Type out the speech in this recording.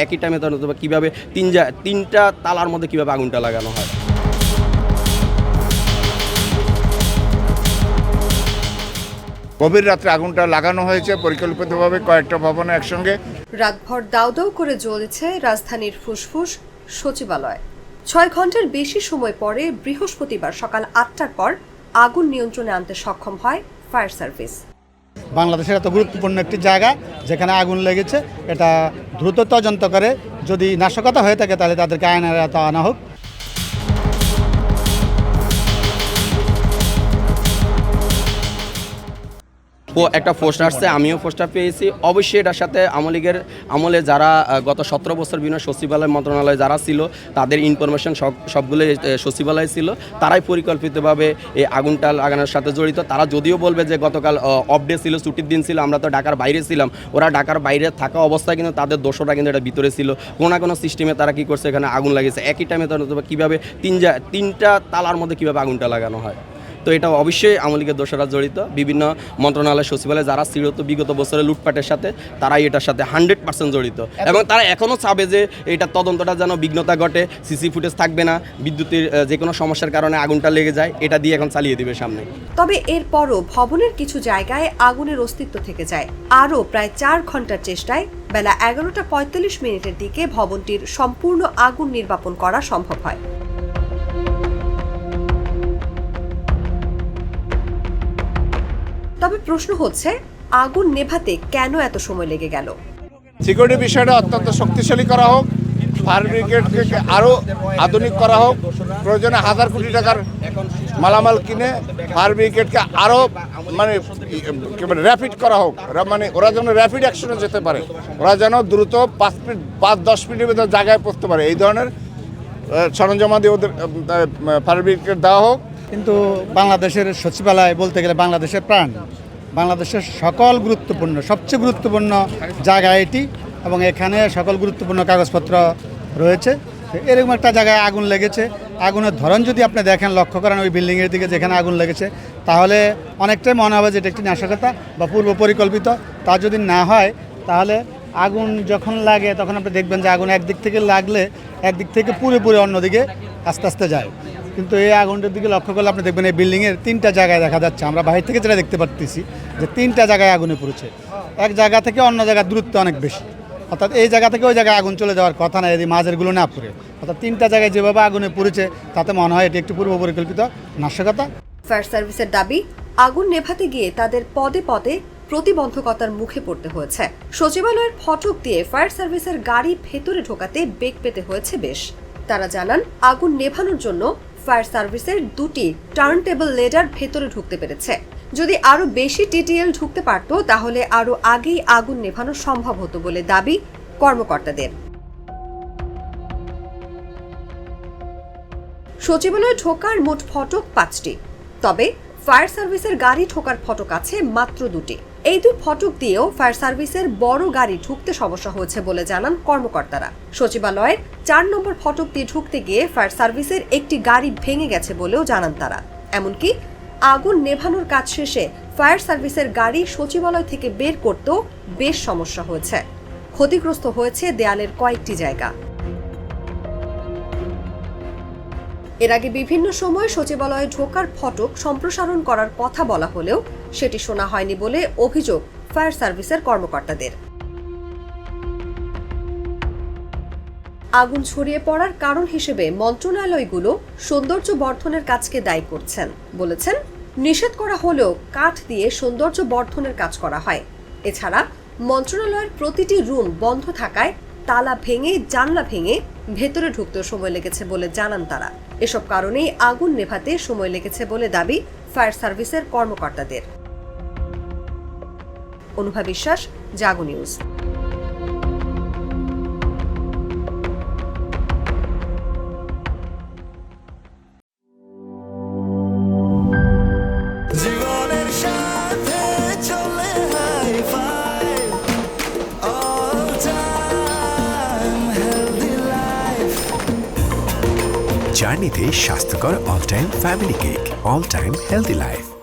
একই টাইমে কীভাবে তিনটা তালার মধ্যে কীভাবে আগুনটা লাগানো হয়। গভীর রাত্রে আগুনটা লাগানো হয়েছে পরিকল্পিতভাবে কয়েকটা ভবনে একসঙ্গে। রাতভর দাউ দাউ করে জ্বলেছে রাজধানীর ফুসফুস সচিবালয়। 6 ঘন্টার বেশি সময় পরে বৃহস্পতিবার সকাল 8টার পর আগুন নিয়ন্ত্রণে আনতে সক্ষম হয় ফায়ার সার্ভিস। বাংলাদেশের এত গুরুত্বপূর্ণ একটি জায়গা যেখানে আগুন লেগেছে, এটা দ্রুত তদন্ত করে যদি নাশকতা হয়ে থাকে তাহলে তাদেরকে আইনের আওতায় আনা হোক। একটা পোস্ট আসছে, আমিও পোস্টটা পেয়েছি। অবশ্যই এটার সাথে আমলে যারা গত 17 বছর বিভিন্ন সচিবালয় মন্ত্রণালয়ে যারা ছিল তাদের ইনফরমেশন সবগুলো সচিবালয়ে ছিল, তারাই পরিকল্পিতভাবে এই আগুনটা লাগানোর সাথে জড়িত। তারা যদিও বলবে যে গতকাল অফ ডে ছিল, ছুটির দিন ছিল, আমরা তো ঢাকার বাইরে ছিলাম, ওরা ঢাকার বাইরে থাকা অবস্থায় কিন্তু তাদের দোষরা কিন্তু এটা ভিতরে ছিল। কোনো সিস্টেমে তারা কী করছে, এখানে আগুন লাগিয়েছে। একই টাইমে কীভাবে তিনটা তালার মধ্যে কীভাবে আগুনটা লাগানো হয়। তো এটা অবশ্যই আওয়ামী লীগের দোষরা জড়িত। বিভিন্ন মন্ত্রণালয় সচিবালয় যারা ছিল তো বিগত বছরে লুটপাটের সাথে, তারাই এটার সাথে 100% জড়িত এবং তারা এখনও চাবে যে এটা তদন্তটা যেন বিঘ্নতা ঘটে, সিসি ফুটেজ থাকবে না, বিদ্যুতের যে কোনো সমস্যার কারণে আগুনটা লেগে যায়, এটা দিয়ে এখন চালিয়ে দিবে সামনে। তবে এরপরও ভবনের কিছু জায়গায় আগুনের অস্তিত্ব থেকে যায়। আরও প্রায় 4 ঘন্টার চেষ্টায় বেলা 11:45 দিকে ভবনটির সম্পূর্ণ আগুন নির্বাপন করা সম্ভব হয়। তবে প্রশ্ন হচ্ছে, আগুন নেভাতে কেন এত সময় লেগে গেল? সিকিউরিটি বিষয়টা অত্যন্ত শক্তিশালী করা হোক, ফায়ার ব্রিগেডকে আরও আধুনিক করা হোক, প্রয়োজনে 1000 কোটি টাকার মালামাল কিনে ফায়ার ব্রিগেডকে আরও র্যাপিড করা হোক, মানে ওরা যেন র্যাপিড অ্যাকশনে যেতে পারে, ওরা যেন দ্রুত 5-10 মিনিটের ভিতরে জায়গায় পৌঁছতে পারে। এই ধরনের সরঞ্জামাদি ওদের ফায়ার ব্রিগেড দেওয়া হোক। কিন্তু বাংলাদেশের সচিবালয় বলতে গেলে বাংলাদেশের প্রাণ, বাংলাদেশের সবচেয়ে গুরুত্বপূর্ণ জায়গা এটি, এবং এখানে সকল গুরুত্বপূর্ণ কাগজপত্র রয়েছে। এরকম একটা জায়গায় আগুন লেগেছে, আগুনের ধরন যদি আপনি দেখেন, লক্ষ্য করেন ওই বিল্ডিংয়ের দিকে যেখানে আগুন লেগেছে, তাহলে অনেকটাই মনে হবে যে এটা একটি নাশকতা বা পূর্ব পরিকল্পিত। তা যদি না হয় তাহলে আগুন যখন লাগে তখন আপনি দেখবেন যে আগুন একদিক থেকে লাগলে একদিক থেকে পুরোপুরি অন্যদিকে আস্তে আস্তে যায়। কিন্তু এই আগুনটার দিকে লক্ষ্য করলে আপনি দেখবেন এই বিল্ডিংয়ের 3টা জায়গায় দেখা যাচ্ছে, আমরা বাইরে থেকে যেটা দেখতে পাচ্ছি যে 3টা জায়গায় আগুনে পড়েছে। এক জায়গা থেকে অন্য জায়গার দূরত্ব অনেক বেশি, অর্থাৎ এই জায়গা থেকে ওই জায়গায় আগুন চলে যাওয়ার কথা না যদি মাঝেরগুলো না পড়ে। অর্থাৎ 3টা জায়গায় যেভাবে আগুনে পড়েছে তাতে মনে হয় এটি একটি পূর্ব পরিকল্পিত নাশকতা। ফায়ার সার্ভিসের দাবি, আগুন নেভাতে গিয়ে তাদের পদে পদে প্রতিবন্ধকতার মুখে পড়তে হয়েছে। সচিবালয়ের ফটক দিয়ে ফায়ার সার্ভিসের গাড়ি ভেতরে ঢোকাতে বেগ পেতে হয়েছে বেশ। তারা জানান, আগুন নেভানোর জন্য ফায়ার সার্ভিসের 2টি টার্ন টেবল লেডার ভেতরে ঢুকতে পেরেছে। যদি আরো বেশি টিটিএল ঢুকতে পারত তাহলে আরো আগেই আগুন নেভানো সম্ভব হতো বলে দাবি কর্মকর্তাদের। সচিবালয়ে ঢোকার মোট ফটক 5টি, তবে ফায়ার সার্ভিসের গাড়ি ঢোকার ফটক আছে মাত্র 2টি। এই 2 ফটক দিয়েও ফায়ার সার্ভিসের বড় গাড়ি ঢুকতে সমস্যা হয়েছে বলে জানান কর্মকর্তারা। সচিবালয়ের 4 নম্বর ফটক দিয়ে ঢুকতে গিয়ে ফায়ার সার্ভিসের একটি গাড়ি ভেঙে গেছে বলেও জানান তারা। এমনকি আগুন নেভানোর কাজ শেষে ফায়ার সার্ভিসের গাড়ি সচিবালয় থেকে বের করতেও বেশ সমস্যা হয়েছে। ক্ষতিগ্রস্ত হয়েছে দেয়ালের কয়েকটি জায়গা। এর আগে বিভিন্ন সময় সচিবালয়ে ঢোকার ফটক সম্প্রসারণ করার কথা বলা হলেও সেটি শোনা হয়নি বলে অভিযোগ ফায়ার সার্ভিসের কর্মকর্তাদের। আগুন ছড়িয়ে পড়ার কারণ হিসেবে মন্ত্রণালয়গুলো সৌন্দর্য বর্ধনের কাজকে দায়ী করছেন। বলেছেন, নিষেধ করা হলেও কাঠ দিয়ে সৌন্দর্য বর্ধনের কাজ করা হয়। এছাড়া মন্ত্রণালয়ের প্রতিটি রুম বন্ধ থাকায় তালা ভেঙে জানলা ভেঙে ভেতরে ঢুকতেও সময় লেগেছে বলে জানান তারা। এসব কারণেই আগুন নেভাতে সময় লেগেছে বলে দাবি ফায়ার সার্ভিসের কর্মকর্তাদের। অনুভা বিশ্বাস, জাগো নিউজ। জার্নিতে স্বাস্থ্যকর all time family cake, all time healthy life.